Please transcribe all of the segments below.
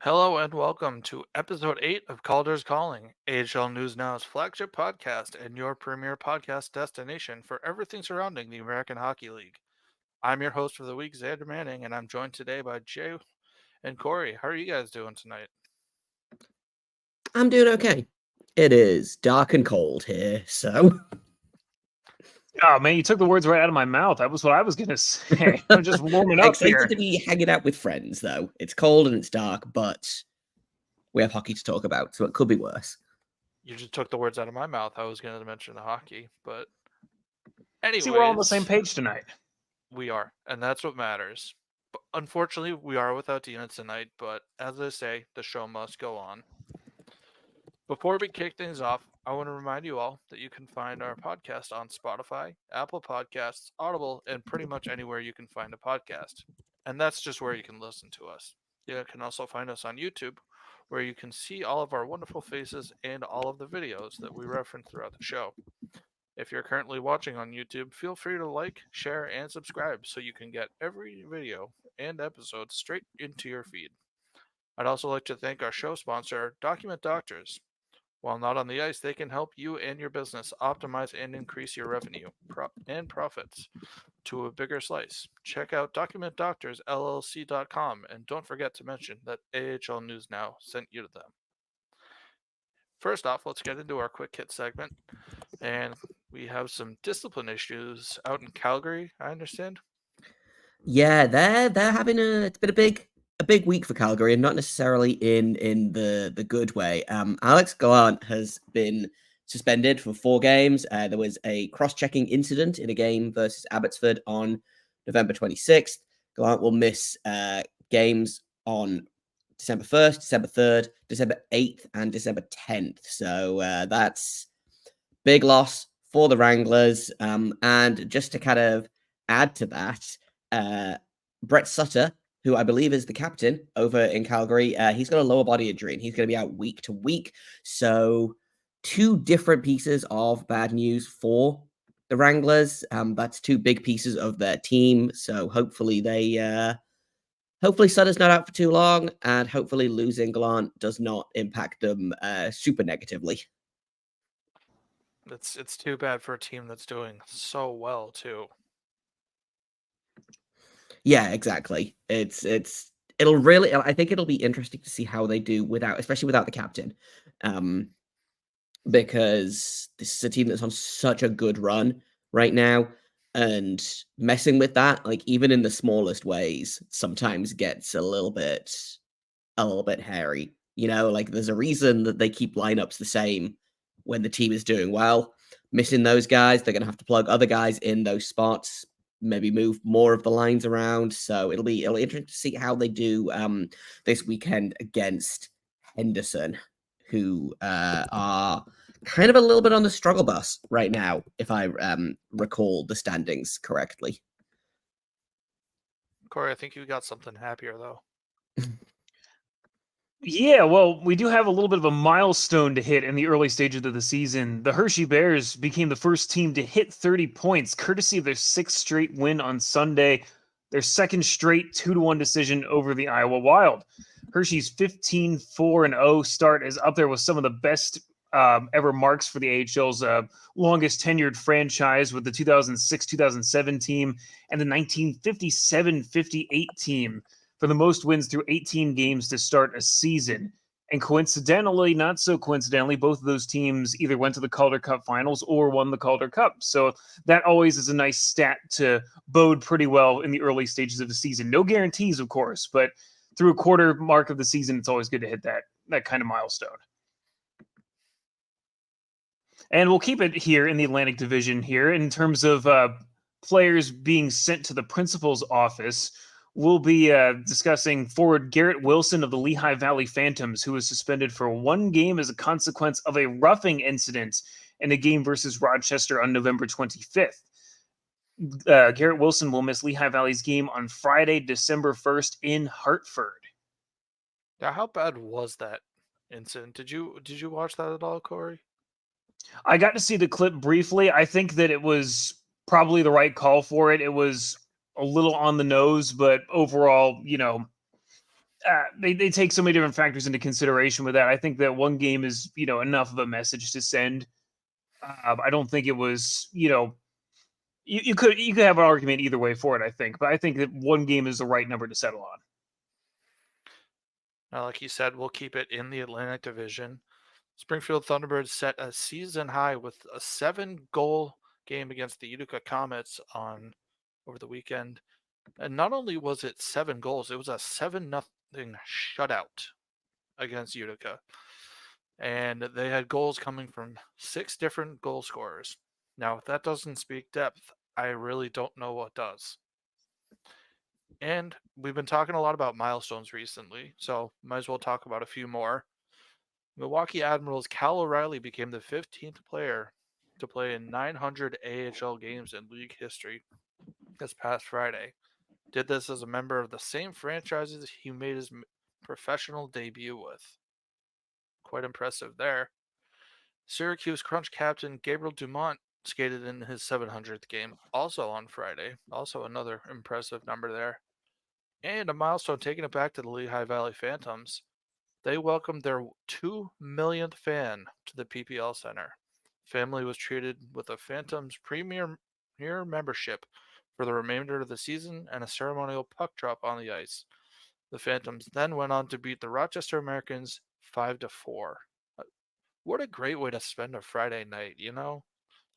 Hello and welcome to episode 8 of Calder's Calling, AHL News Now's flagship podcast and your premier podcast destination for everything surrounding the American Hockey League. I'm your host for the week, Zander Manning, and I'm joined today by Jay and Corey. How are you guys doing tonight? I'm doing okay. It is dark and cold here, so. Oh man, you took the words right out of my mouth. That was what I was gonna say. I'm just warming up Excited here. to be hanging out with friends, though. It's cold and it's dark, but we have hockey to talk about, so it could be worse. You just took the words out of my mouth. I was going to mention the hockey, but anyways, See, we're all on the same page tonight. We are, and that's what matters. But unfortunately, we are without Dina tonight, but as I say, the show must go on. Before we kick things off, I want to remind you all that you can find our podcast on Spotify, Apple Podcasts, Audible, and pretty much anywhere you can find a podcast. And that's just where you can listen to us. You can also find us on YouTube, where you can see all of our wonderful faces and all of the videos that we reference throughout the show. If you're currently watching on YouTube, feel free to like, share, and subscribe so you can get every video and episode straight into your feed. I'd also like to thank our show sponsor, Document Doctors. While not on the ice, they can help you and your business optimize and increase your revenue and profits to a bigger slice. Check out documentdoctorsllc.com and don't forget to mention that AHL News Now sent you to them. First off, let's get into our quick hit segment. And we have some discipline issues out in Calgary, I understand. Yeah, they're having it's been a big week for Calgary, and not necessarily in the good way. Alex Gallant has been suspended for 4 games. There was a cross-checking incident in a game versus Abbotsford on November 26th. Gallant will miss games on December 1st, December 3rd, December 8th, and December 10th. So that's big loss for the Wranglers. And just to kind of add to that, Brett Sutter, who I believe is the captain over in Calgary, he's got a lower body injury and he's going to be out week to week. So 2 different pieces of bad news for the Wranglers. That's 2 big pieces of their team. So hopefully hopefully Sutter's not out for too long, and hopefully losing Gallant does not impact them super negatively. It's too bad for a team that's doing so well too. Yeah, exactly. I think it'll be interesting to see how they do especially without the captain. Because this is a team that's on such a good run right now, and messing with that, like even in the smallest ways, sometimes gets a little bit hairy. You know, like there's a reason that they keep lineups the same when the team is doing well. Missing those guys, they're going to have to plug other guys in those spots, maybe move more of the lines around. So it'll be interesting to see how they do this weekend against Henderson, who are kind of a little bit on the struggle bus right now, if I recall the standings correctly. Corey, I think you got something happier though. Yeah, well, we do have a little bit of a milestone to hit in the early stages of the season. The Hershey Bears became the first team to hit 30 points, courtesy of their 6th straight win on Sunday, their 2nd straight 2-1 decision over the Iowa Wild. Hershey's 15-4-0 start is up there with some of the best ever marks for the AHL's longest tenured franchise, with the 2006-2007 team and the 1957-58 team for the most wins through 18 games to start a season. And coincidentally, not so coincidentally, both of those teams either went to the Calder Cup finals or won the Calder Cup. So that always is a nice stat to bode pretty well in the early stages of the season. No guarantees, of course, but through a quarter mark of the season, it's always good to hit that kind of milestone. And we'll keep it here in the Atlantic Division here in terms of players being sent to the principal's office. We'll be discussing forward Garrett Wilson of the Lehigh Valley Phantoms, who was suspended for 1 game as a consequence of a roughing incident in a game versus Rochester on November 25th. Garrett Wilson will miss Lehigh Valley's game on Friday, December 1st in Hartford. Now, how bad was that incident? Did you watch that at all, Corey? I got to see the clip briefly. I think that it was probably the right call for it. It was a little on the nose, but overall, they take so many different factors into consideration with that. I think that one game is, enough of a message to send. I don't think it was, you could have an argument either way for it, I think, but I think that one game is the right number to settle on. Now, like you said, we'll keep it in the Atlantic Division. Springfield Thunderbirds set a season high with a 7-goal game against the Utica Comets over the weekend. And not only was it 7 goals, it was a 7-0 shutout against Utica. And they had goals coming from 6 different goal scorers. Now, if that doesn't speak depth, I really don't know what does. And we've been talking a lot about milestones recently, so might as well talk about a few more. Milwaukee Admirals' Cal O'Reilly became the 15th player to play in 900 AHL games in league history this past Friday. Did this as a member of the same franchises he made his professional debut with. Quite impressive there. Syracuse Crunch captain Gabriel Dumont skated in his 700th game, also on Friday. Also another impressive number there. And a milestone taking it back to the Lehigh Valley Phantoms. They welcomed their 2 millionth fan to the PPL Center. Family was treated with a Phantoms premier membership for the remainder of the season and a ceremonial puck drop on the ice. The Phantoms then went on to beat the Rochester Americans 5-4. What a great way to spend a Friday night, You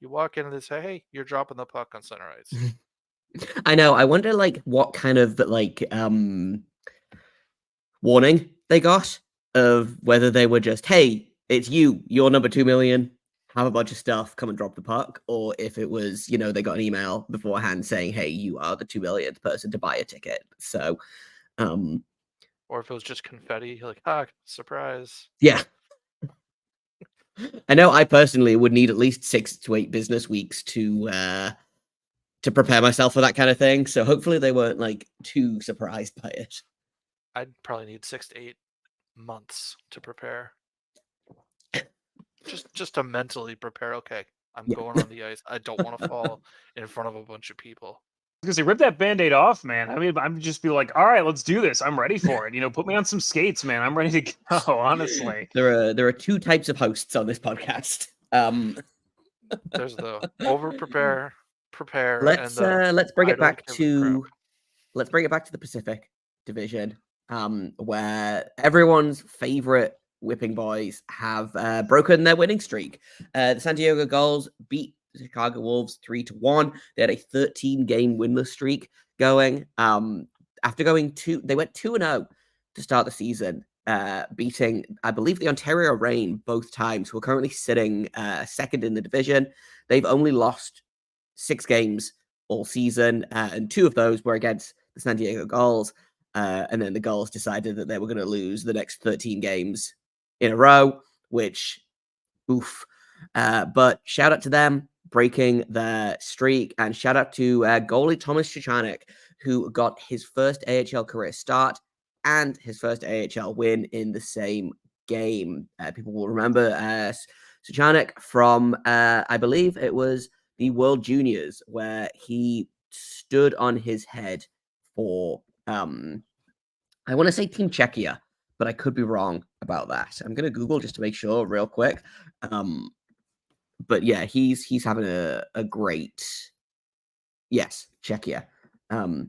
walk in and they say, hey, you're dropping the puck on center ice. I know. I wonder, what kind of, warning they got of whether they were just, hey, it's you're number 2 million, have a bunch of stuff, come and drop the puck, or if it was, they got an email beforehand saying, hey, you are the 2 millionth person to buy a ticket. So, or if it was just confetti, like, surprise. Yeah. I know I personally would need at least 6 to 8 business weeks to prepare myself for that kind of thing. So hopefully they weren't too surprised by it. I'd probably need 6 to 8 months to prepare. Just to mentally prepare. Okay, I'm going on the ice. I don't want to fall in front of a bunch of people. Because they rip that Band-Aid off, man. I mean, I'm just be like, all right, let's do this. I'm ready for it. Put me on some skates, man. I'm ready to go, honestly. There are 2 types of hosts on this podcast. There's the over-prepare, prepare, let's bring it back to the Pacific Division, where everyone's favorite whipping boys have broken their winning streak. The San Diego Gulls beat the Chicago Wolves 3-1. They had a 13-game winless streak going. After they went 2-0 to start the season, beating, I believe, the Ontario Reign both times, who are currently sitting second in the division. They've only lost 6 games all season, and 2 of those were against the San Diego Gulls. And then the Gulls decided that they were going to lose the next 13 games in a row, which, oof. But shout out to them breaking their streak, and shout out to goalie Thomas Suchanek, who got his first AHL career start and his first AHL win in the same game. People will remember Suchanek from, I believe it was the World Juniors, where he stood on his head for, I want to say Team Czechia, but I could be wrong about that. I'm going to Google just to make sure real quick. But yeah, he's having a great, yes, Czechia. I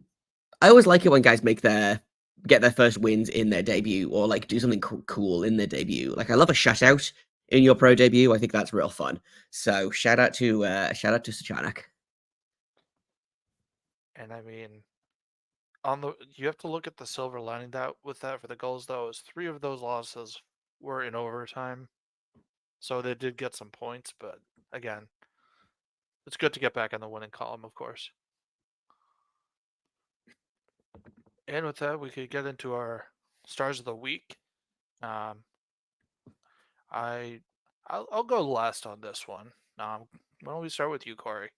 always like it when guys get their first wins in their debut, or do something cool in their debut. I love a shutout in your pro debut. I think that's real fun. So shout out to Suchanek. And I mean, you have to look at the silver lining with that for the Gulls, though, is 3 of those losses were in overtime. So they did get some points, but again, it's good to get back on the winning column, of course. And with that, we could get into our stars of the week. I'll go last on this one. Why don't we start with you, Corey?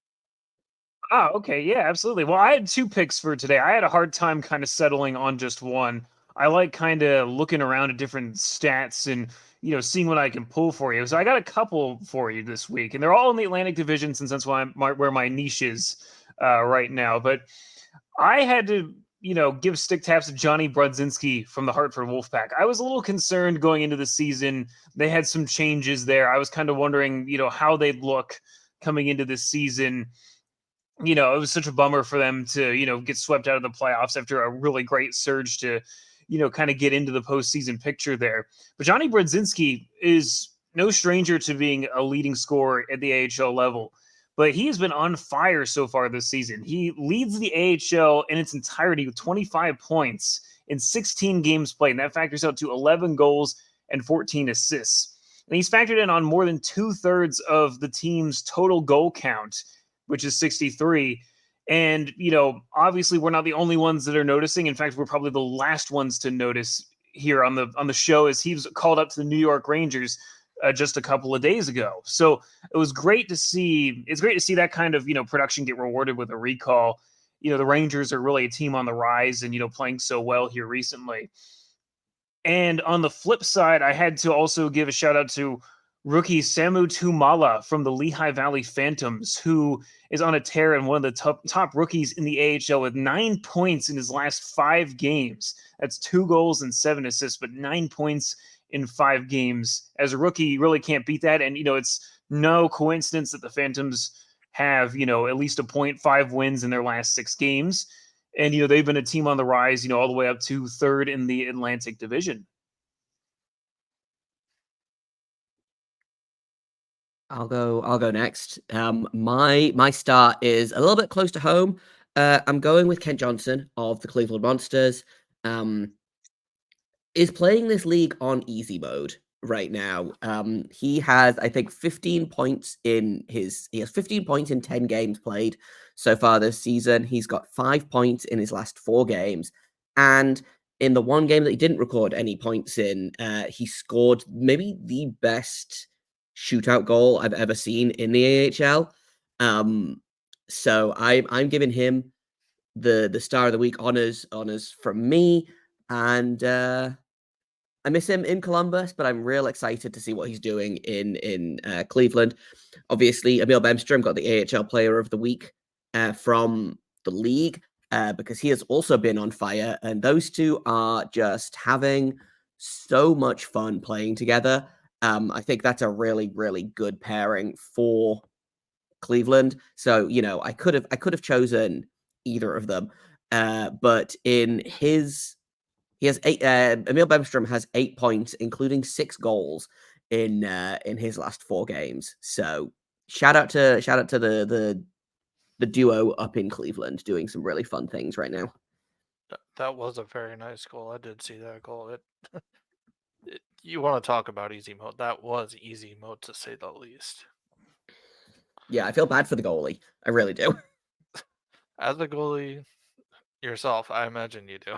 Oh, okay. Yeah, absolutely. Well, I had 2 picks for today. I had a hard time kind of settling on just one. I like kind of looking around at different stats and, seeing what I can pull for you. So I got a couple for you this week, and they're all in the Atlantic Division, since that's where my niche is right now. But I had to give stick taps to Johnny Brodzinski from the Hartford Wolfpack. I was a little concerned going into the season. They had some changes there. I was kind of wondering, how they'd look coming into this season. It was such a bummer for them to, get swept out of the playoffs after a really great surge to, kind of get into the postseason picture there. But Johnny Brodzinski is no stranger to being a leading scorer at the AHL level, but he has been on fire so far this season. He leads the AHL in its entirety with 25 points in 16 games played, and that factors out to 11 goals and 14 assists. And he's factored in on more than 2/3 of the team's total goal count, which is 63. And, obviously we're not the only ones that are noticing. In fact, we're probably the last ones to notice here on the show, as he was called up to the New York Rangers just a couple of days ago. So it was great to see. It's great to see that kind of, production get rewarded with a recall. The Rangers are really a team on the rise and, playing so well here recently. And on the flip side, I had to also give a shout out to rookie Samu Tumala from the Lehigh Valley Phantoms, who is on a tear and one of the top rookies in the AHL with 9 points in his last 5 games. That's 2 goals and 7 assists, but 9 points in 5 games. As a rookie, you really can't beat that. And, it's no coincidence that the Phantoms have, at least a 0.5 wins in their last 6 games. And, they've been a team on the rise, all the way up to 3rd in the Atlantic Division. I'll go next. My start is a little bit close to home. I'm going with Kent Johnson of the Cleveland Monsters. Is playing this league on easy mode right now. He has, I think, 15 points he has 15 points in 10 games played so far this season. He's got 5 points in his last 4 games. And in the one game that he didn't record any points in, he scored maybe the best shootout goal I've ever seen in the AHL. So I'm giving him the star of the week honors from me. And I miss him in Columbus, but I'm real excited to see what he's doing in Cleveland. Obviously, Emil Bemstrom got the AHL Player of the Week from the league because he has also been on fire, and those two are just having so much fun playing together. I think that's a really, really good pairing for Cleveland. So, I could have chosen either of them, but in his he has 8. Emil Bemstrom has 8 points, including 6 goals in his last 4 games. So shout out to the duo up in Cleveland doing some really fun things right now. That was a very nice goal. I did see that goal. You want to talk about easy mode? That was easy mode, to say the least. Yeah, I feel bad for the goalie. I really do. As a goalie yourself, I imagine you do.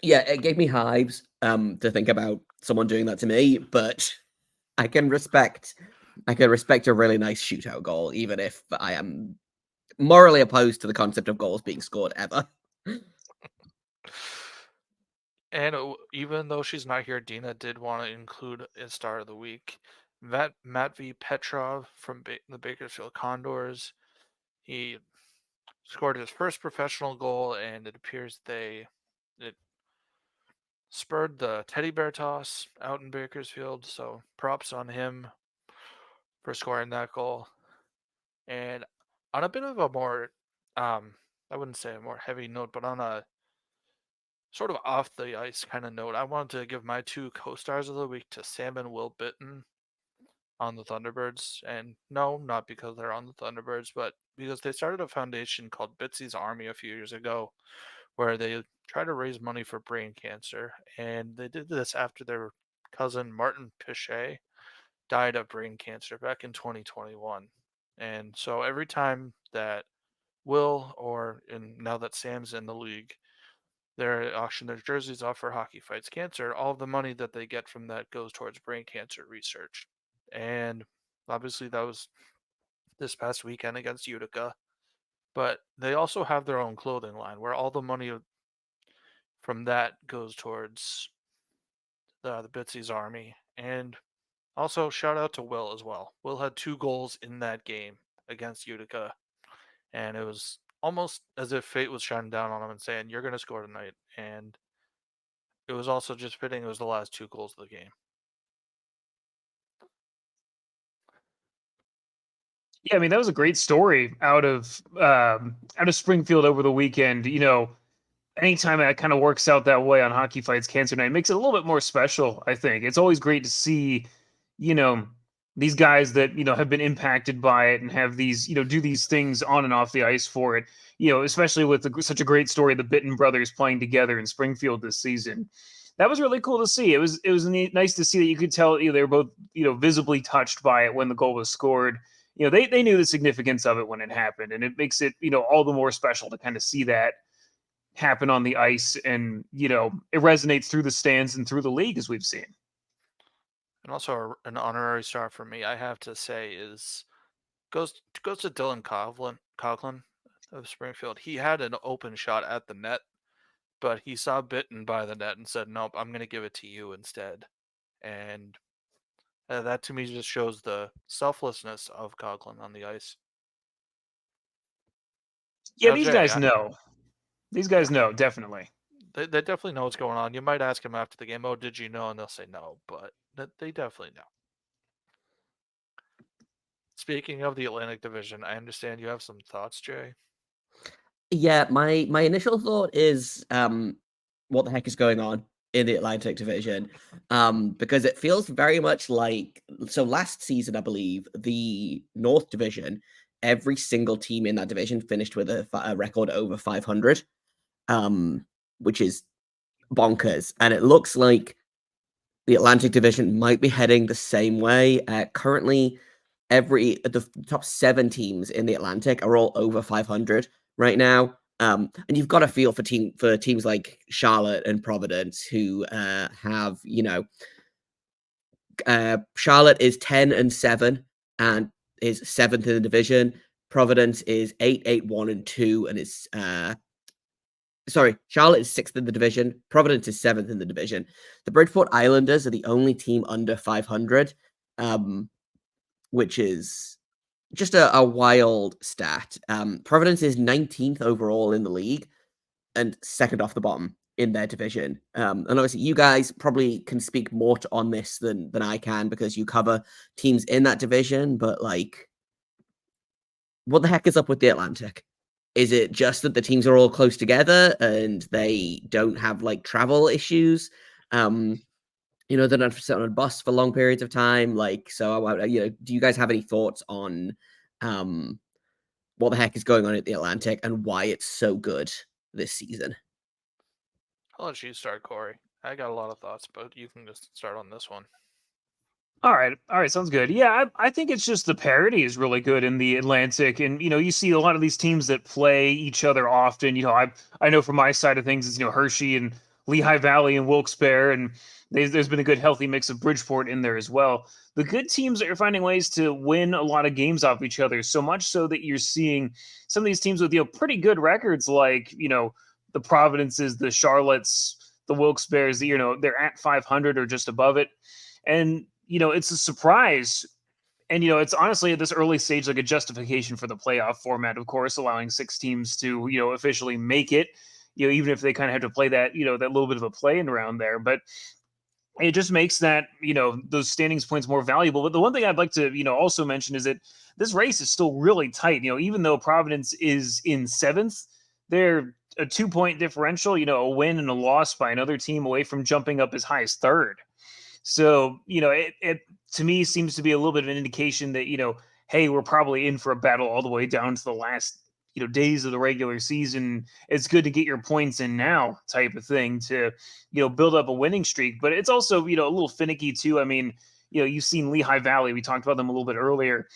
Yeah, it gave me hives to think about someone doing that to me, but I can respect a really nice shootout goal, even if I am morally opposed to the concept of goals being scored ever. And even though she's not here, Dina did want to include a star of the week. Matvey Petrov from the Bakersfield Condors. He scored his first professional goal, and it appears it spurred the teddy bear toss out in Bakersfield. So props on him for scoring that goal. And on a bit of a more, I wouldn't say a more heavy note, but on a sort of off the ice kind of note, I wanted to give my 2 co-stars of the week to Sam and Will Bitten on the Thunderbirds. And no, not because they're on the Thunderbirds, but because they started a foundation called Bitsy's Army a few years ago, where they try to raise money for brain cancer. And they did this after their cousin Martin Pichet died of brain cancer back in 2021. And so every time that Will, now that Sam's in the league, they auction their jerseys off for Hockey Fights Cancer, all of the money that they get from that goes towards brain cancer research. And obviously that was this past weekend against Utica. But they also have their own clothing line where all the money from that goes towards the Bitsy's Army. And also shout out to Will as well. Will had 2 goals in that game against Utica, and it was almost as if fate was shining down on him and saying, "You're going to score tonight." And it was also just fitting. It was the last 2 goals of the game. Yeah, I mean that was a great story out of Springfield over the weekend. Anytime that kind of works out that way on Hockey Fights Cancer Night, it makes it a little bit more special. I think it's always great to see, you know, these guys that have been impacted by it and have these do these things on and off the ice for it. Especially with such a great story, the Bitten brothers playing together in Springfield this season. That was really cool to see. It was nice to see that you could tell they were both visibly touched by it when the goal was scored. They knew the significance of it when it happened, and it makes it all the more special to kind of see that happen on the ice, and it resonates through the stands and through the league, as we've seen. And also an honorary star for me, I have to say, goes to Dylan Coughlin of Springfield. He had an open shot at the net, but he saw Bitten by the net and said, "Nope, I'm going to give it to you instead." And that to me just shows the selflessness of Coughlin on the ice. Yeah, Now, these Jay, guys know. These guys yeah, know, definitely. they definitely know what's going on. You might ask him after the game, "Oh, did you know?" And they'll say no, but they definitely know. Speaking of the Atlantic Division, I understand you have some thoughts, Jay. Yeah, my initial thought is what the heck is going on in the Atlantic Division? Because it feels very much like last season, I believe, the North Division, every single team in that division finished with a record over 500, which is bonkers. And it looks like the Atlantic Division might be heading the same way. Currently, the top 7 teams in the Atlantic are all over 500 right now. And you've got a feel for teams like Charlotte and Providence, who have Charlotte is 10-7 and is 7th in the division. Providence is 8-1-2 and is sorry, Charlotte is 6th in the division. Providence is 7th in the division. The Bridgeport Islanders are the only team under 500, which is just a wild stat. Providence is 19th overall in the league and second off the bottom in their division. And obviously, you guys probably can speak more on this than I can because you cover teams in that division. But what the heck is up with the Atlantic? Is it just that the teams are all close together and they don't have travel issues? They're not sitting on a bus for long periods of time. Do you guys have any thoughts on what the heck is going on at the Atlantic and why it's so good this season? I'll let you start, Corey. I got a lot of thoughts, but you can just start on this one. All right, sounds good. Yeah, I think it's just the parity is really good in the Atlantic, and you see a lot of these teams that play each other often. I know from my side of things, it's Hershey and Lehigh Valley and Wilkes-Barre, and there's been a good healthy mix of Bridgeport in there as well. The good teams are finding ways to win a lot of games off each other, so much so that you're seeing some of these teams with pretty good records, like the Providences, the Charlottes, the Wilkes-Barres. They're at 500 or just above it, and it's a surprise. And, it's honestly at this early stage, like a justification for the playoff format, of course, allowing 6 teams to, officially make it, even if they kind of have to play that, that little bit of a play-in around there. But it just makes that, those standings points more valuable. But the one thing I'd like to, also mention is that this race is still really tight. Even though Providence is in 7th, they're a 2-point differential, a win and a loss by another team away from jumping up as high as 3rd. So, it to me seems to be a little bit of an indication that, hey, we're probably in for a battle all the way down to the last, days of the regular season. It's good to get your points in now type of thing to, build up a winning streak. But it's also, a little finicky too. I mean, you've seen Lehigh Valley. We talked about them a little bit earlier.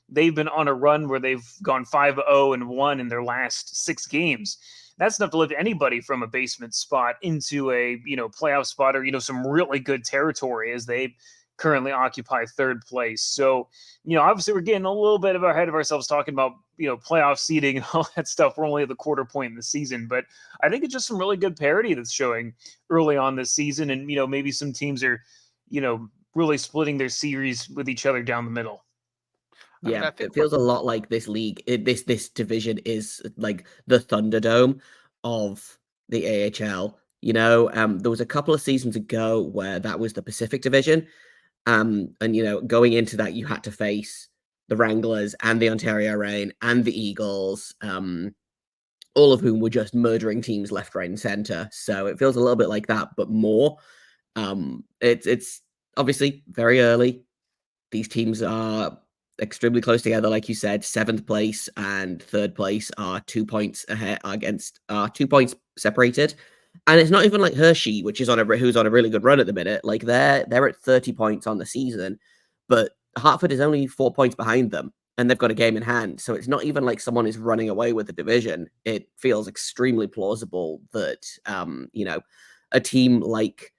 They've been on a run where they've gone 5-0-1 in their last 6 games. That's enough to lift anybody from a basement spot into a playoff spot or some really good territory as they currently occupy 3rd place. So obviously we're getting a little bit ahead of ourselves talking about playoff seeding and all that stuff. We're only at the quarter point in the season, but I think it's just some really good parity that's showing early on this season, and maybe some teams are really splitting their series with each other down the middle. I mean, Yeah, I think it feels a lot like this league. This division is like the Thunderdome of the AHL. There was a couple of seasons ago where that was the Pacific Division. And going into that, you had to face the Wranglers and the Ontario Reign and the Eagles, all of whom were just murdering teams left, right, and center. So it feels a little bit like that, but more. It's obviously very early. These teams are extremely close together, like you said. Seventh place and third place are 2 points ahead against 2 points separated. And it's not even like Hershey, which is who's on a really good run at the minute. Like they're at 30 points on the season, but Hartford is only 4 points behind them, and they've got a game in hand. So it's not even like someone is running away with the division. It feels extremely plausible that a team like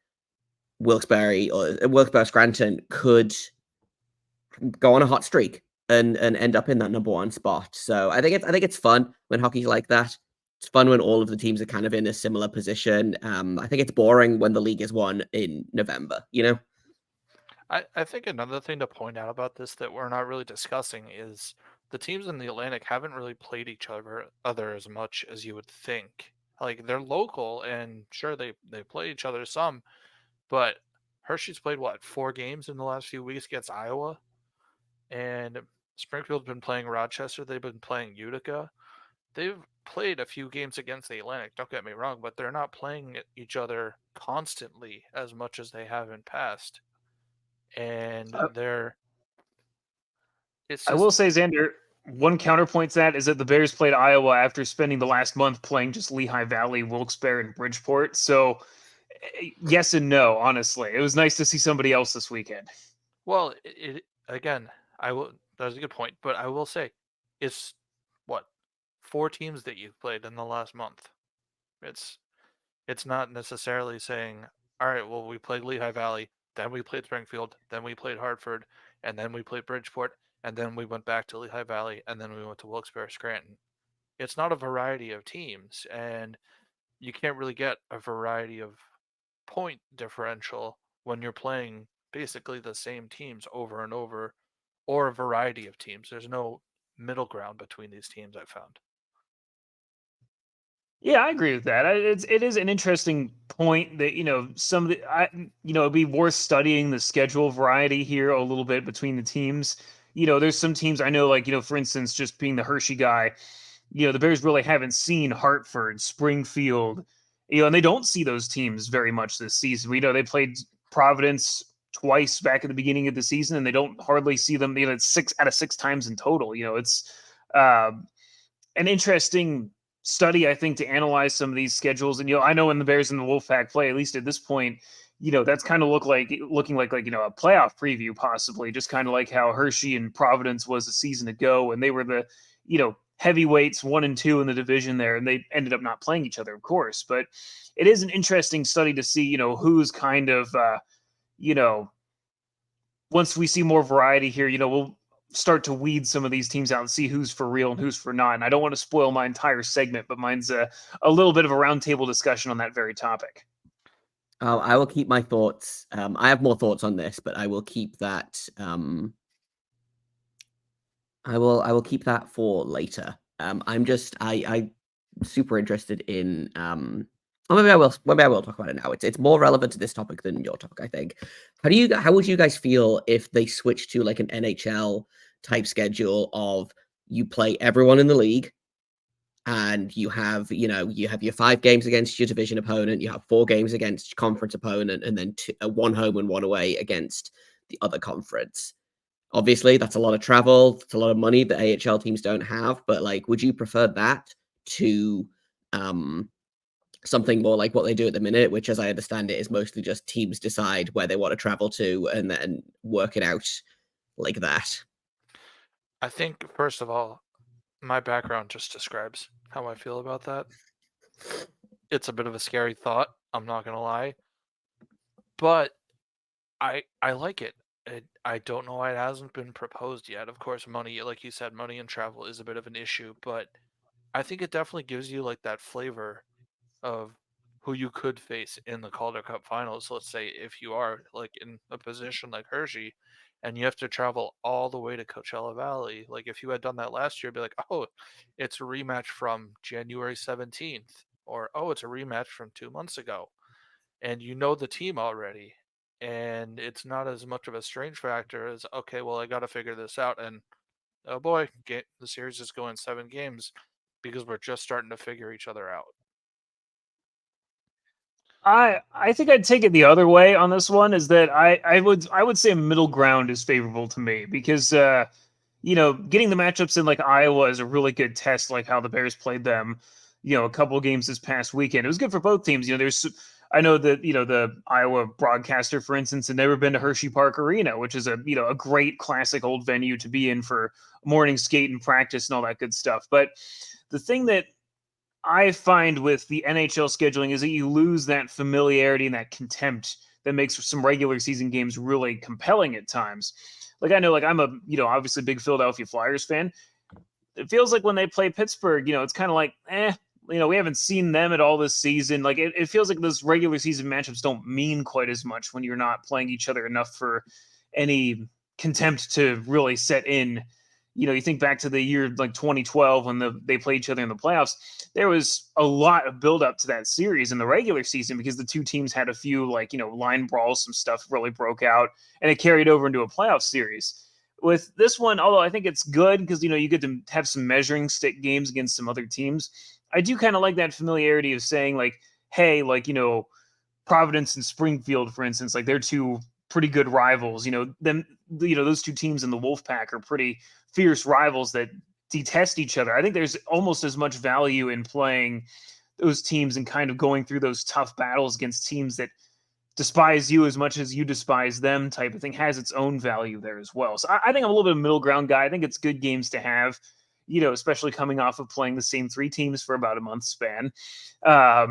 Wilkes-Barre or Wilkes-Barre Scranton could go on a hot streak and end up in that number one spot. So I think it's fun when hockey's like that. It's fun when all of the teams are kind of in a similar position. I think it's boring when the league is won in November. I think another thing to point out about this that we're not really discussing is the teams in the Atlantic haven't really played each other as much as you would think. Like they're local and sure they play each other some, but Hershey's played what, 4 games in the last few weeks against Iowa, and Springfield's been playing Rochester, they've been playing Utica. They've played a few games against the Atlantic, don't get me wrong, but they're not playing each other constantly as much as they have in past. And Uh, it's I just will say, Xander, one counterpoint to that is that the Bears played Iowa after spending the last month playing just Lehigh Valley, Wilkes-Barre, and Bridgeport. So, yes and no, honestly. It was nice to see somebody else this weekend. well, again, I will. That's a good point, but I will say, it's what, 4 teams that you've played in the last month. It's it's not necessarily saying, all right, well, we played Lehigh Valley, then we played Springfield, then we played Hartford, and then we played Bridgeport, and then we went back to Lehigh Valley, and then we went to Wilkes-Barre Scranton. It's not a variety of teams, and you can't really get a variety of point differential when you're playing basically the same teams over and over, or a variety of teams. There's no middle ground between these teams, I found. Yeah, I agree with that. It is an interesting point that some of the it'd be worth studying the schedule variety here a little bit between the teams. There's some teams I know, like for instance, just being the Hershey guy, the Bears really haven't seen Hartford, Springfield, and they don't see those teams very much this season. We know they played Providence twice back at the beginning of the season, and they don't hardly see them. It's 6 out of 6 times in total. It's uh, an interesting study, I think, to analyze some of these schedules. And I know when the Bears and the Wolfpack play, at least at this point, that's kind of looking like a playoff preview, possibly, just kind of like how Hershey and Providence was a season ago, and they were the heavyweights 1 and 2 in the division there, and they ended up not playing each other, of course. But it is an interesting study to see, who's kind of you know once we see more variety here, we'll start to weed some of these teams out and see who's for real and who's for not. And I don't want to spoil my entire segment, but mine's a little bit of a roundtable discussion on that very topic. I will keep my thoughts. I have more thoughts on this, but I will keep that. I will keep that for later. I'm super interested in. Or maybe I will talk about it now. It's more relevant to this topic than your topic, I think. How would you guys feel if they switched to like an NHL type schedule of you play everyone in the league, and you have your 5 games against your division opponent, you have 4 games against conference opponent, and then 1 home and 1 away against the other conference. Obviously, that's a lot of travel. It's a lot of money that AHL teams don't have. But like, would you prefer that to something more like what they do at the minute, which, as I understand it, is mostly just teams decide where they want to travel to and then work it out like that? I think, first of all, my background just describes how I feel about that. It's a bit of a scary thought, I'm not going to lie, but I like it. I don't know why it hasn't been proposed yet. Of course, money, like you said, money and travel is a bit of an issue, but I think it definitely gives you like that flavor of who you could face in the Calder Cup finals. Let's say if you are like in a position like Hershey and you have to travel all the way to Coachella Valley. Like if you had done that last year, it'd be like, oh, it's a rematch from January 17th, or oh, it's a rematch from 2 months ago. And you know the team already. And it's not as much of a strange factor as, okay, well, I got to figure this out. And oh boy, the series is going 7 games because we're just starting to figure each other out. I think I'd take it the other way on this one. Is that I would say a middle ground is favorable to me because getting the matchups in like Iowa is a really good test, like how the Bears played them. A couple of games this past weekend. It was good for both teams. I know that the Iowa broadcaster, for instance, had never been to Hershey Park Arena, which is a great classic old venue to be in for morning skate and practice and all that good stuff. But the thing that I find with the NHL scheduling is that you lose that familiarity and that contempt that makes some regular season games really compelling at times. Like I know, like I'm a obviously big Philadelphia Flyers fan. It feels like when they play Pittsburgh, it's kind of like we haven't seen them at all this season. Like it feels like those regular season matchups don't mean quite as much when you're not playing each other enough for any contempt to really set in. You think back to the year like 2012 when they played each other in the playoffs. There was a lot of build up to that series in the regular season because the two teams had a few line brawls, some stuff really broke out, and it carried over into a playoff series. With this one, although I think it's good because you get to have some measuring stick games against some other teams, I do kind of like that familiarity of saying like, hey, Providence and Springfield, for instance, like they're two pretty good rivals. Those two teams in the Wolfpack are pretty fierce rivals that detest each other. I think there's almost as much value in playing those teams and kind of going through those tough battles against teams that despise you as much as you despise them type of thing has its own value there as well. So I think I'm a little bit of a middle ground guy. I think it's good games to have, especially coming off of playing the same 3 teams for about a month span. A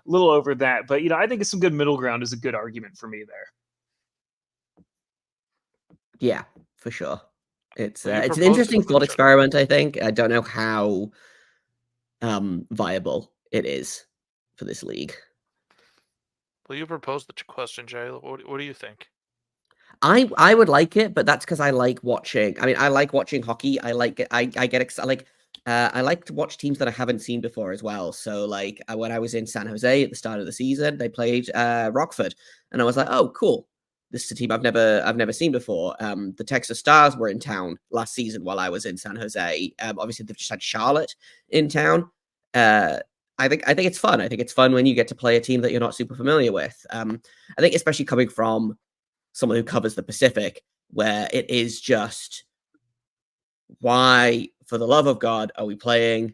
little over that, but I think it's some good middle ground is a good argument for me there. Yeah, for sure. It's Well, you it's an proposed interesting something, thought Joe. experiment, I think. I don't know how viable it is for this league. Well, you proposed the question, Jay. What do you think? I would like it, but that's because I like watching. I mean, I like watching hockey. I like it. I get excited. I like to watch teams that I haven't seen before as well. So like when I was in San Jose at the start of the season, they played Rockford, and I was like, oh, cool. This is a team I've never seen before. The Texas Stars were in town last season while I was in San Jose. Obviously, they've just had Charlotte in town. I think it's fun. I think it's fun when you get to play a team that you're not super familiar with. I think especially coming from someone who covers the Pacific, where it is just, why, for the love of God, are we playing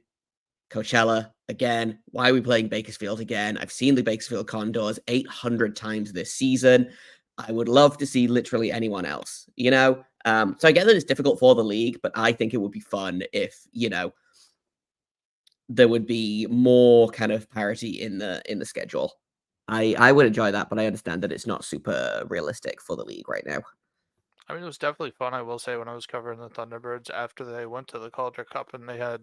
Coachella again? Why are we playing Bakersfield again? I've seen the Bakersfield Condors 800 times this season. I would love to see literally anyone else, So I get that it's difficult for the league, but I think it would be fun if, there would be more kind of parity in the schedule. I would enjoy that, but I understand that it's not super realistic for the league right now. I mean, it was definitely fun, I will say, when I was covering the Thunderbirds after they went to the Calder Cup and they had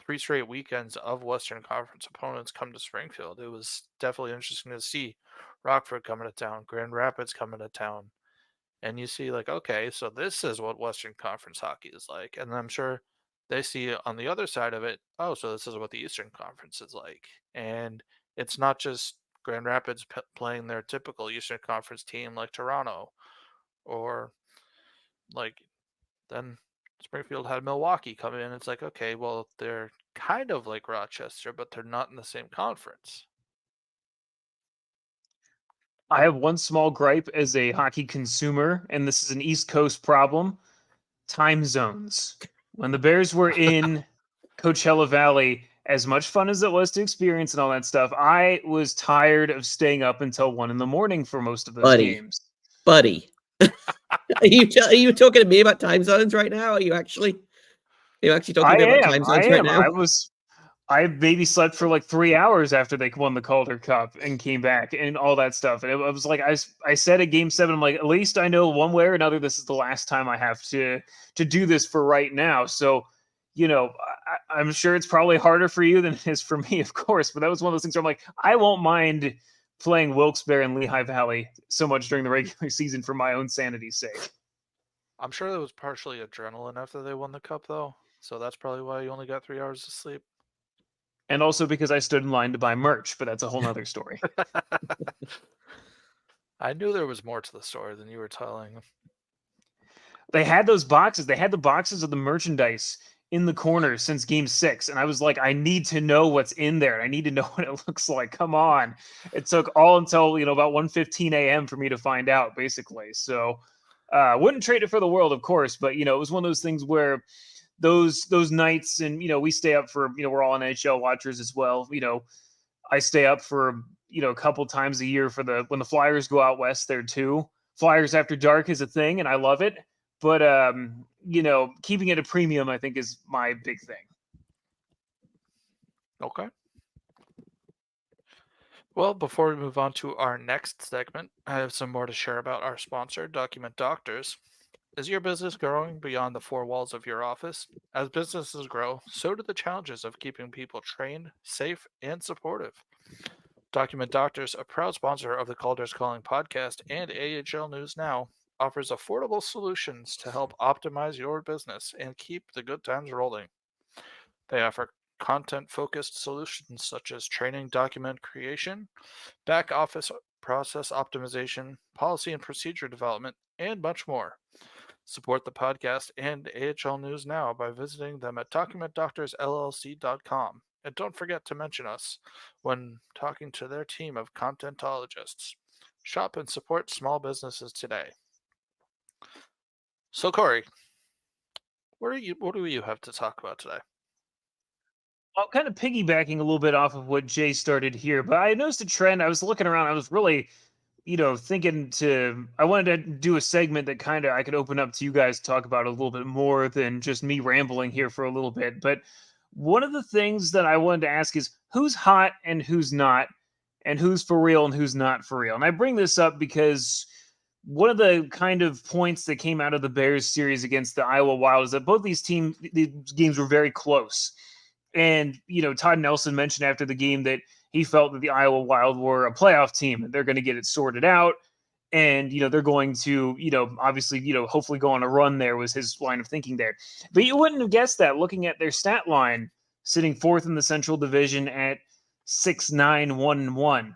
3 straight weekends of Western Conference opponents come to Springfield. It was definitely interesting to see Rockford coming to town, Grand Rapids coming to town. And you see, like, okay, so this is what Western Conference hockey is like. And I'm sure they see on the other side of it, oh, so this is what the Eastern Conference is like. And it's not just Grand Rapids playing their typical Eastern Conference team like Toronto, or like then Springfield had Milwaukee come in. It's like, okay, well, they're kind of like Rochester, but they're not in the same conference. I have one small gripe as a hockey consumer, and this is an East Coast problem. Time zones. When the Bears were in Coachella Valley, as much fun as it was to experience and all that stuff, I was tired of staying up until 1 a.m. for most of those games. Buddy, are you talking to me about time zones right now? Are you actually talking to me about time zones right now? I maybe slept for like 3 hours after they won the Calder Cup and came back and all that stuff. And it was like I said at Game 7, I'm like, at least I know one way or another this is the last time I have to do this for right now. So, I'm sure it's probably harder for you than it is for me, of course. But that was one of those things where I'm like, I won't mind playing Wilkes-Barre and Lehigh Valley so much during the regular season for my own sanity's sake. I'm sure it was partially adrenaline after they won the cup, though. So that's probably why you only got 3 hours of sleep. And also because I stood in line to buy merch, but that's a whole nother story. I knew there was more to the story than you were telling. They had those boxes. They had the boxes of the merchandise in the corner since game 6. And I was like, I need to know what's in there. I need to know what it looks like. Come on. It took all until, about 1:15 a.m. for me to find out, basically. So wouldn't trade it for the world, of course. But, it was one of those things where those nights, and, we stay up for, we're all NHL watchers as well. I stay up for, a couple times a year for when the Flyers go out west there too. Flyers After Dark is a thing, and I love it. But keeping it a premium, I think, is my big thing. Okay. Well, before we move on to our next segment, I have some more to share about our sponsor, Document Doctors. Is your business growing beyond the four walls of your office? As businesses grow, so do the challenges of keeping people trained, safe, and supportive. Document Doctors, a proud sponsor of the Calder's Calling podcast and AHL News Now, offers affordable solutions to help optimize your business and keep the good times rolling. They offer content focused solutions such as training document creation, back office process optimization, policy and procedure development, and much more. Support the podcast and AHL News Now by visiting them at documentdoctorsllc.com. And don't forget to mention us when talking to their team of contentologists. Shop and support small businesses today. So, Corey, what do you have to talk about today? Well, kind of piggybacking a little bit off of what Jay started here, but I noticed a trend. I was looking around. I was really, thinking I wanted to do a segment that kind of I could open up to you guys to talk about a little bit more than just me rambling here for a little bit. But one of the things that I wanted to ask is who's hot and who's not, and who's for real and who's not for real. And I bring this up because one of the kind of points that came out of the Bears series against the Iowa Wild is that both these games were very close. And, Todd Nelson mentioned after the game that he felt that the Iowa Wild were a playoff team and they're going to get it sorted out. And, they're going to, obviously, hopefully go on a run there was his line of thinking there. But you wouldn't have guessed that looking at their stat line, sitting fourth in the Central Division at 6-9-1-1.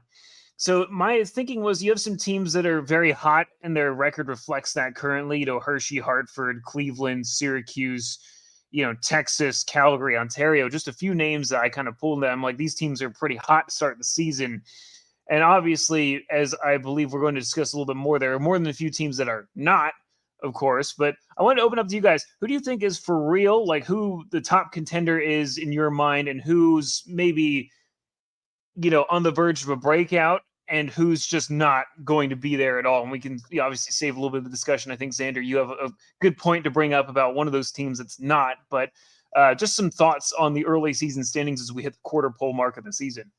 So my thinking was you have some teams that are very hot and their record reflects that currently, Hershey, Hartford, Cleveland, Syracuse, Texas, Calgary, Ontario, just a few names that I kind of pulled them. Like these teams are pretty hot to start the season. And obviously, as I believe we're going to discuss a little bit more, there are more than a few teams that are not, of course. But I want to open up to you guys. Who do you think is for real? Like who the top contender is in your mind and who's maybe, on the verge of a breakout and who's just not going to be there at all. And we can obviously save a little bit of the discussion. I think, Zander, you have a good point to bring up about one of those teams that's not. But just some thoughts on the early season standings as we hit the quarter pole mark of the season.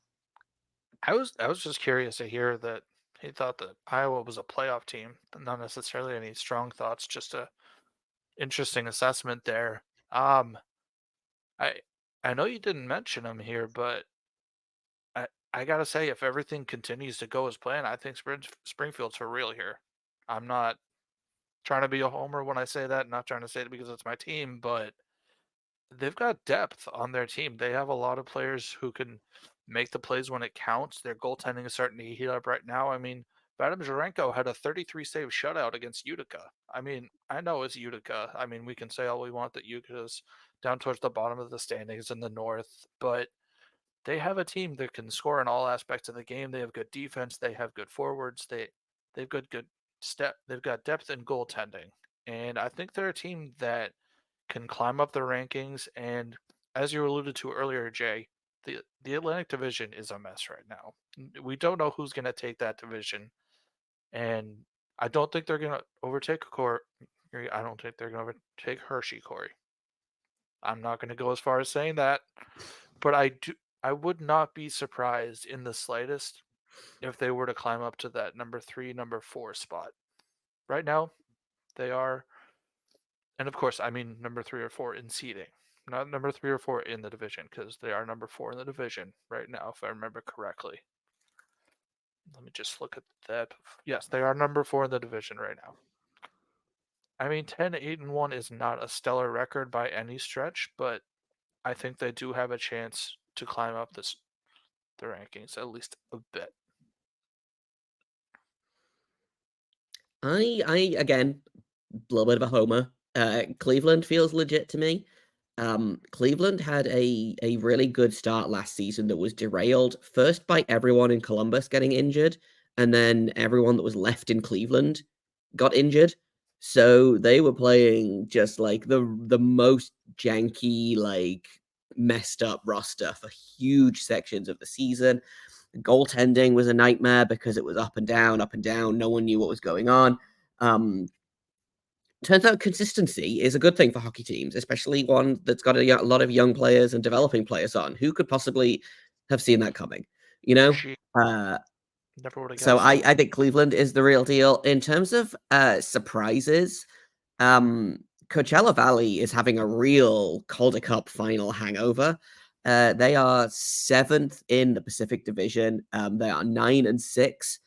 I was just curious to hear that he thought that Iowa was a playoff team. Not necessarily any strong thoughts, just a interesting assessment there. I I know you didn't mention him here, but I gotta say, if everything continues to go as planned, I think Springfield's for real here. I'm not trying to be a homer when I say that, not trying to say it because it's my team, but they've got depth on their team. They have a lot of players who can make the plays when it counts. Their goaltending is starting to heat up right now. I mean, Vadim Zherenko had a 33 save shutout against Utica. I mean, I know it's Utica. I mean, we can say all we want that Utica's down towards the bottom of the standings in the north, but they have a team that can score in all aspects of the game. They have good defense. They have good forwards. They've got good step. They've got depth in goaltending, and I think they're a team that can climb up the rankings. And as you alluded to earlier, Jay, the Atlantic Division is a mess right now. We don't know who's going to take that division, and I don't think they're going to overtake Corey. I don't think they're going to overtake Hershey, Corey. I'm not going to go as far as saying that, but I would not be surprised in the slightest if they were to climb up to that number 3, number 4 spot. Right now, they are, and of course, I mean number 3 or 4 in seeding. Not number 3 or 4 in the division, because they are number 4 in the division right now, if I remember correctly. Let me just look at that. Yes, they are number 4 in the division right now. I mean, 10-8-1 is not a stellar record by any stretch, but I think they do have a chance to climb up the rankings at least a bit. I again, a little bit of a homer. Cleveland feels legit to me. Cleveland had a really good start last season that was derailed first by everyone in Columbus getting injured, and then everyone that was left in Cleveland got injured. So they were playing just like the most janky, like messed up roster for huge sections of the season. Goaltending was a nightmare because it was up and down, up and down. No one knew what was going on. Turns out consistency is a good thing for hockey teams, especially one that's got a lot of young players and developing players on. Who could possibly have seen that coming? You know? Never would have So guessed. I think Cleveland is the real deal. In terms of surprises, Coachella Valley is having a real Calder Cup final hangover. They are 7th in the Pacific Division. They are 9-6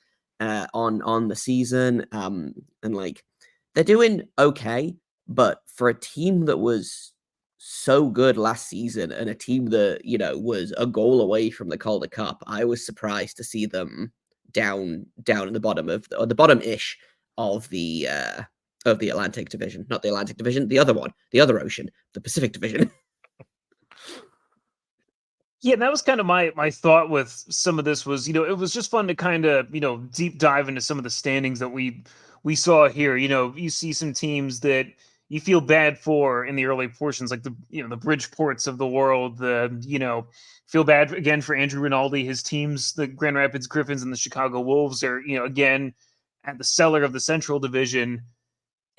on the season. And like they're doing okay, but for a team that was so good last season and a team that, you know, was a goal away from the Calder Cup, I was surprised to see them down in the bottom of the bottom-ish of the Atlantic Division. Not the Atlantic Division, the other one, the other ocean, the Pacific Division. Yeah, that was kind of my thought with some of this was, it was just fun to kind of, deep dive into some of the standings that we saw here. You see some teams that you feel bad for in the early portions, like the Bridgeports of the world, feel bad again for Andrew Rinaldi. His teams, the Grand Rapids Griffins and the Chicago Wolves are, again, at the cellar of the Central Division.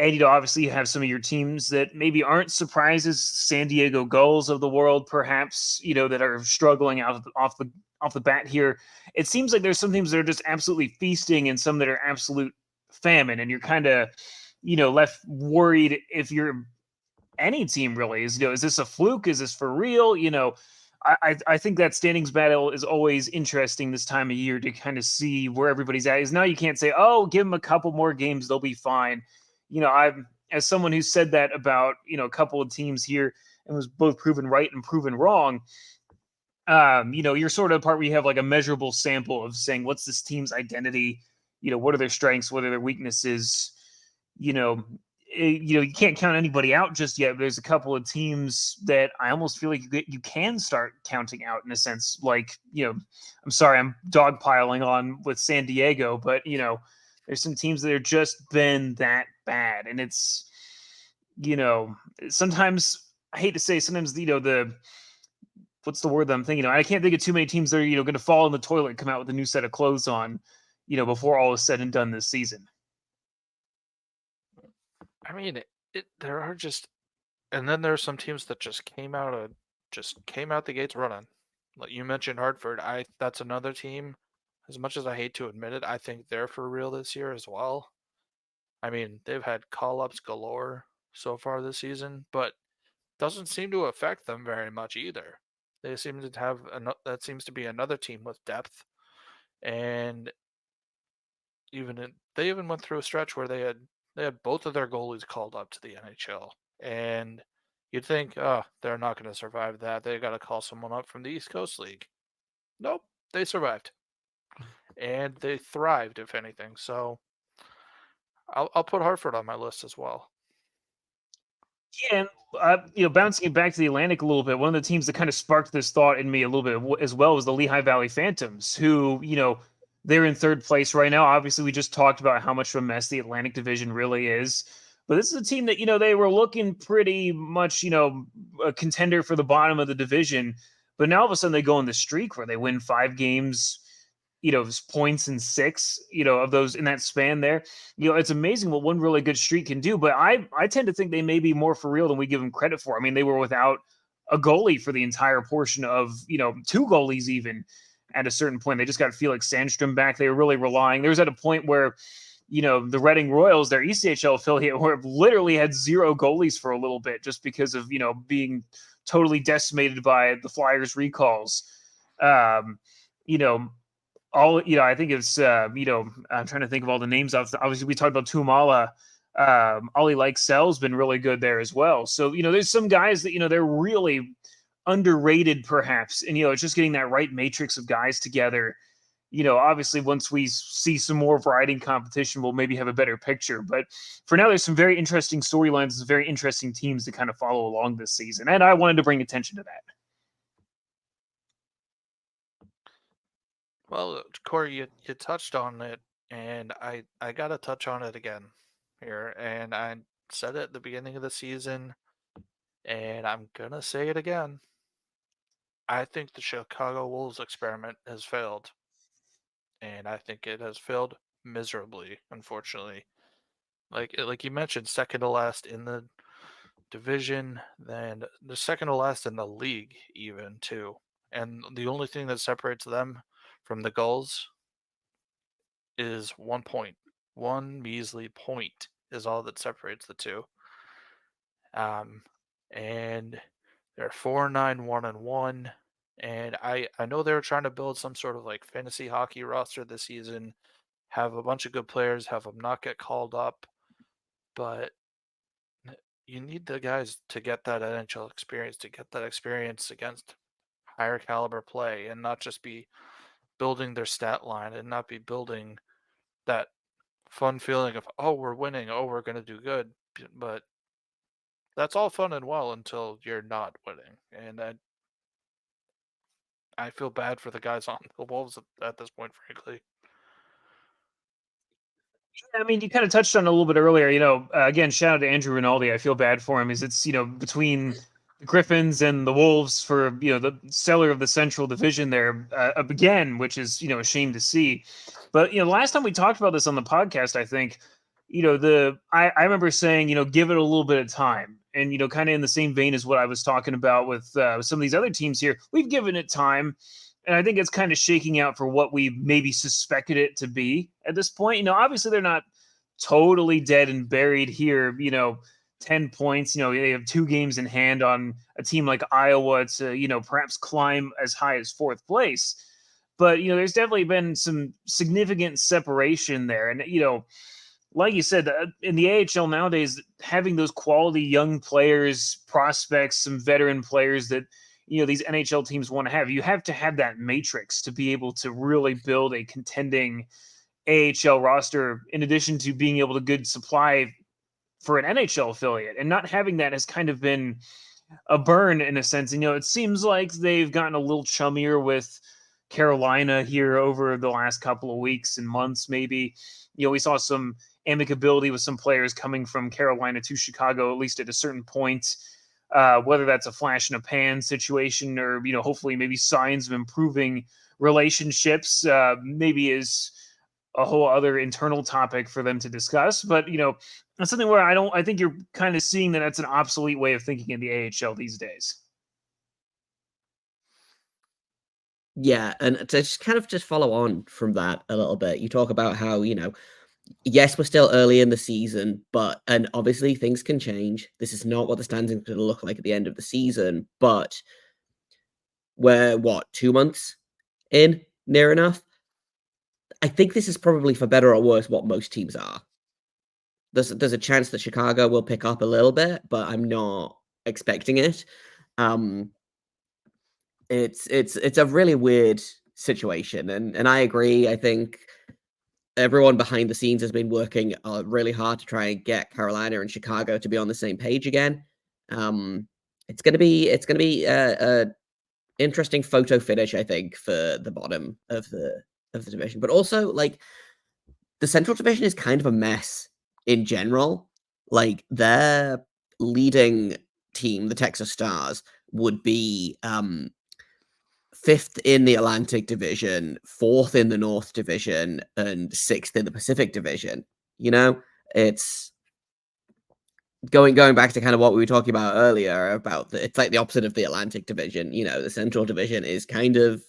And, obviously you have some of your teams that maybe aren't surprises, San Diego Gulls of the world, perhaps, that are struggling off the bat here. It seems like there's some teams that are just absolutely feasting and some that are absolute famine. And you're kind of, left worried if you're any team really is, is this a fluke? Is this for real? I think that standings battle is always interesting this time of year to kind of see where everybody's at. Is now you can't say, oh, give them a couple more games, they'll be fine. I'm as someone who said that about, a couple of teams here and was both proven right and proven wrong. You're sort of the part where you have like a measurable sample of saying, what's this team's identity? What are their strengths? What are their weaknesses? You can't count anybody out just yet. But there's a couple of teams that I almost feel like you can start counting out in a sense. Like, I'm sorry, I'm dogpiling on with San Diego, but there's some teams that have just been that bad. And it's, sometimes I hate to say sometimes, the what's the word that I'm thinking of? I can't think of too many teams that are, going to fall in the toilet and come out with a new set of clothes on, before all is said and done this season. I mean, there are just, and then there are some teams that just came out the gates running. Like you mentioned Hartford, that's another team. As much as I hate to admit it, I think they're for real this year as well. I mean, they've had call-ups galore so far this season, but doesn't seem to affect them very much either. They seem to have that seems to be another team with depth, and they even went through a stretch where they had both of their goalies called up to the NHL, and you'd think, oh, they're not going to survive that. They got to call someone up from the East Coast League. Nope, they survived, and they thrived, if anything. So I'll put Hartford on my list as well. Yeah, and bouncing it back to the Atlantic a little bit, one of the teams that kind of sparked this thought in me a little bit as well was the Lehigh Valley Phantoms, who, they're in third place right now. Obviously, we just talked about how much of a mess the Atlantic Division really is. But this is a team that, they were looking pretty much, a contender for the bottom of the division. But now all of a sudden they go on the streak where they win 5 games, points in 6, of those in that span there. It's amazing what one really good streak can do. But I tend to think they may be more for real than we give them credit for. I mean, they were without a goalie for the entire portion of, 2 goalies even at a certain point. They just got Felix Sandstrom back. They were really relying. There was at a point where, the Reading Royals, their ECHL affiliate, were literally had 0 goalies for a little bit just because of, being totally decimated by the Flyers recalls. You know, all I think it's I'm trying to think of all the names of. Obviously, we talked about Tuamala. Ollie Lykesell's been really good there as well. So there's some guys that they're really underrated, perhaps, and it's just getting that right matrix of guys together. Obviously, once we see some more variety in competition, we'll maybe have a better picture. But for now, there's some very interesting storylines, some very interesting teams to kind of follow along this season, and I wanted to bring attention to that. Well, Corey, you touched on it, and I gotta touch on it again here. And I said it at the beginning of the season, and I'm gonna say it again. I think the Chicago Wolves experiment has failed, and I think it has failed miserably, unfortunately. Like you mentioned, second to last in the division, then the second to last in the league, even too. And the only thing that separates them from the Gulls is 1 point. One measly point is all that separates the two. And they're 4-9, 1-1. And I know they were trying to build some sort of like fantasy hockey roster this season, have a bunch of good players, have them not get called up, but you need the guys to get that NHL experience, to get that experience against higher caliber play, and not just be building their stat line and not be building that fun feeling of, oh, we're winning, oh, we're going to do good. But that's all fun and well until you're not winning. And I feel bad for the guys on the Wolves at this point, frankly. I mean, you kind of touched on it a little bit earlier. Again, shout out to Andrew Rinaldi. I feel bad for him. It's between the Griffins and the Wolves for the seller of the Central Division there again, which is a shame to see. But last time we talked about this on the podcast, I think I remember saying give it a little bit of time, and kind of in the same vein as what I was talking about with some of these other teams here. We've given it time. And I think it's kind of shaking out for what we maybe suspected it to be at this point. Obviously they're not totally dead and buried here. 10 points. They have 2 games in hand on a team like Iowa to, perhaps climb as high as 4th place. But, there's definitely been some significant separation there. And, like you said, in the AHL nowadays, having those quality young players, prospects, some veteran players that, these NHL teams want to have. You have to have that matrix to be able to really build a contending AHL roster, in addition to being able to good supply for an NHL affiliate. And not having that has kind of been a burn in a sense. And, it seems like they've gotten a little chummier with Carolina here over the last couple of weeks and months, maybe. We saw some amicability with some players coming from Carolina to Chicago, at least at a certain point. Whether that's a flash in a pan situation or, hopefully maybe signs of improving relationships, maybe is a whole other internal topic for them to discuss. But, that's something where I think you're kind of seeing that that's an obsolete way of thinking in the AHL these days. Yeah, and to just kind of just follow on from that a little bit, you talk about how, yes, we're still early in the season, and obviously things can change. This is not what the standings are going to look like at the end of the season, but we're 2 months in, near enough. I think this is probably, for better or worse, what most teams are. There's a chance that Chicago will pick up a little bit, but I'm not expecting it. It's a really weird situation, and I agree. I think everyone behind the scenes has been working really hard to try and get Carolina and Chicago to be on the same page again. It's gonna be a interesting photo finish, I think, for the bottom of the division. But also, like, the Central Division is kind of a mess in general. Like, their leading team, the Texas Stars, would be 5th in the Atlantic Division, 4th in the North Division, and 6th in the Pacific Division. It's going back to kind of what we were talking about earlier about it's like the opposite of the Atlantic Division. The Central Division is kind of,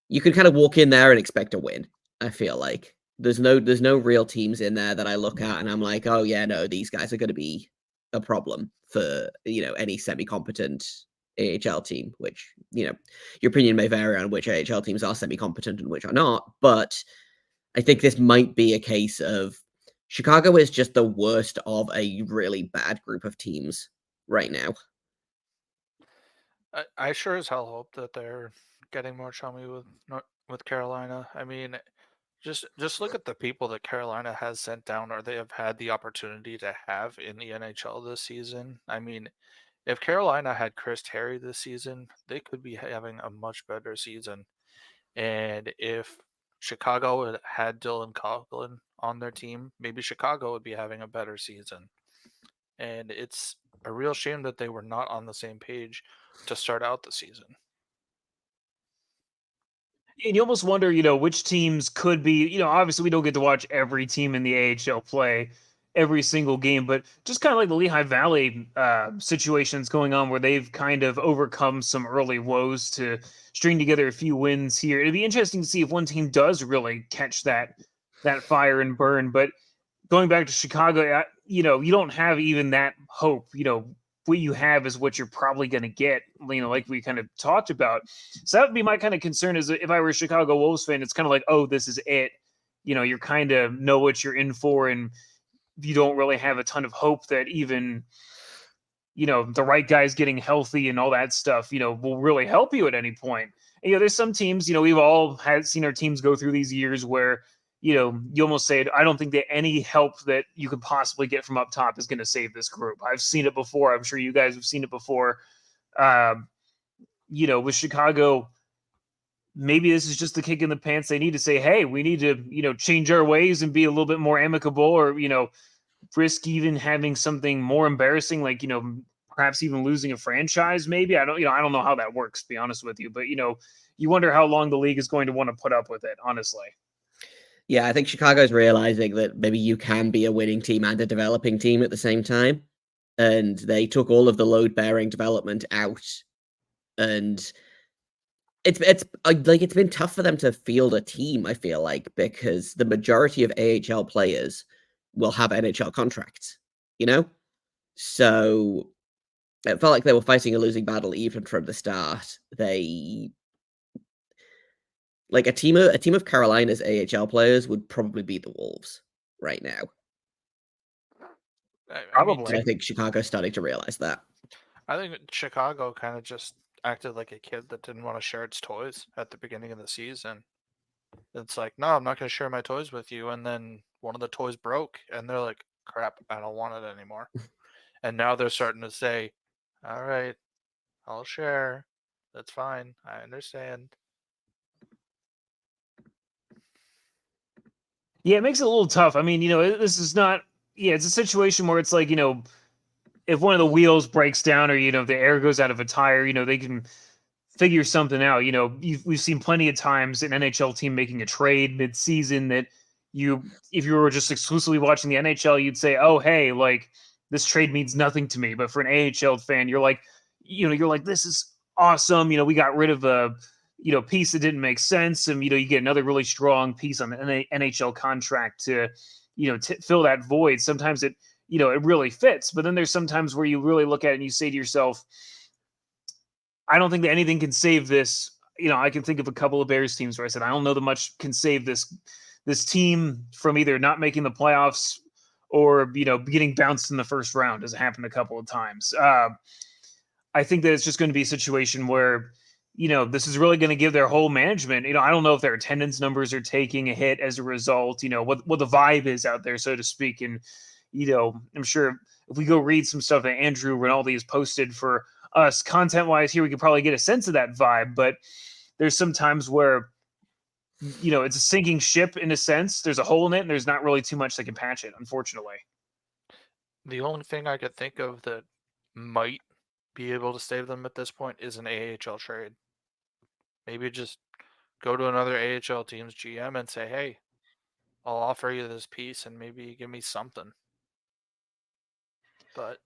you can kind of walk in there and expect a win. I feel like there's no real teams in there that I look at and I'm like, oh yeah, no, these guys are going to be a problem for, any semi-competent AHL team, which, your opinion may vary on which AHL teams are semi-competent and which are not, but I think this might be a case of Chicago is just the worst of a really bad group of teams right now. I sure as hell hope that they're getting more chummy with Carolina. I mean, just look at the people that Carolina has sent down, or they have had the opportunity to have in the NHL this season. I mean, if Carolina had Chris Terry this season, they could be having a much better season. And if Chicago had Dylan Coughlin on their team, maybe Chicago would be having a better season. And it's a real shame that they were not on the same page to start out the season. And you almost wonder, which teams could be, obviously we don't get to watch every team in the AHL play every single game, but just kind of like the Lehigh Valley situations going on where they've kind of overcome some early woes to string together a few wins here. It'd be interesting to see if one team does really catch that fire and burn. But going back to Chicago, you don't have even that hope. What you have is what you're probably going to get, like we kind of talked about. So that would be my kind of concern is if I were a Chicago Wolves fan, it's kind of like, oh, this is it. You're kind of know what you're in for, and you don't really have a ton of hope that even, the right guys getting healthy and all that stuff, will really help you at any point. And, there's some teams, we've all seen our teams go through these years where, you almost say, I don't think that any help that you could possibly get from up top is going to save this group. I've seen it before. I'm sure you guys have seen it before. With Chicago, maybe this is just the kick in the pants they need to say, hey, we need to, change our ways and be a little bit more amicable, or, risk even having something more embarrassing, like, perhaps even losing a franchise. Maybe I don't know how that works, to be honest with you, but, you wonder how long the league is going to want to put up with it, honestly. Yeah, I think Chicago's realizing that maybe you can be a winning team and a developing team at the same time. And they took all of the load-bearing development out. And it's been tough for them to field a team, I feel like, because the majority of AHL players will have NHL contracts, So it felt like they were fighting a losing battle even from the start. Like a team of Carolina's AHL players would probably be the Wolves right now. Probably. And I think Chicago's starting to realize that. I think Chicago kind of just acted like a kid that didn't want to share its toys at the beginning of the season. It's like, no, I'm not going to share my toys with you. And then one of the toys broke, and they're like, crap, I don't want it anymore. And now they're starting to say, all right, I'll share. That's fine. I understand. Yeah, it makes it a little tough. I mean, this is not, it's a situation where it's like, if one of the wheels breaks down, or, the air goes out of a tire, they can figure something out. We've seen plenty of times an NHL team making a trade mid-season that if you were just exclusively watching the NHL, you'd say, oh, hey, like, this trade means nothing to me. But for an AHL fan, you're like, this is awesome. We got rid of a, piece that didn't make sense. And, you get another really strong piece on the NHL contract to, fill that void. Sometimes it really fits. But then there's sometimes where you really look at it and you say to yourself, I don't think that anything can save this. I can think of a couple of Bears teams where I said, I don't know that much can save this team from either not making the playoffs or, getting bounced in the first round, as it happened a couple of times. I think that it's just going to be a situation where, this is really going to give their whole management, I don't know if their attendance numbers are taking a hit as a result, what the vibe is out there, so to speak. And, I'm sure if we go read some stuff that Andrew Rinaldi has posted for us content-wise here, we could probably get a sense of that vibe. But there's some times where, it's a sinking ship in a sense. There's a hole in it, and there's not really too much that can patch it, unfortunately. The only thing I could think of that might be able to save them at this point is an AHL trade. Maybe just go to another AHL team's GM and say, hey, I'll offer you this piece and maybe give me something. But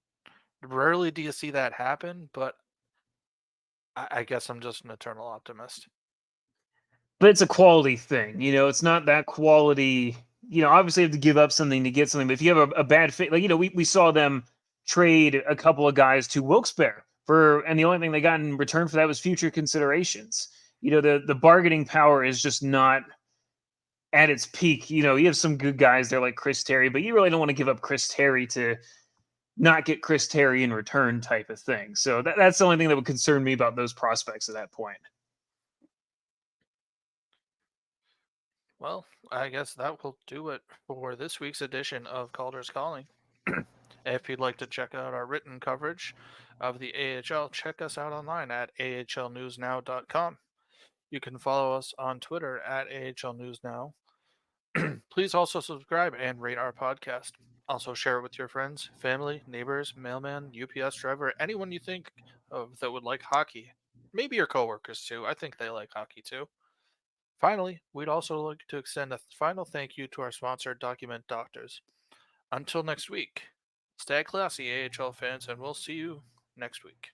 rarely do you see that happen, but I guess I'm just an eternal optimist. But it's a quality thing, it's not that quality. Obviously you have to give up something to get something. But if you have a bad fit, like, we saw them trade a couple of guys to Wilkes-Barre and the only thing they got in return for that was future considerations. The bargaining power is just not at its peak. You have some good guys there like Chris Terry, but you really don't want to give up Chris Terry to not get Chris Terry in return type of thing. So that's the only thing that would concern me about those prospects at that point. Well, I guess that will do it for this week's edition of Calder's Calling. If you'd like to check out our written coverage of the AHL, check us out online at ahlnewsnow.com. You can follow us on Twitter at ahlnewsnow. Please also subscribe and rate our podcast. Also share it with your friends, family, neighbors, mailman, UPS driver, anyone you think of that would like hockey. Maybe your coworkers too. I think they like hockey too. Finally, we'd also like to extend a final thank you to our sponsor, Document Doctors. Until next week, stay classy, AHL fans, and we'll see you next week.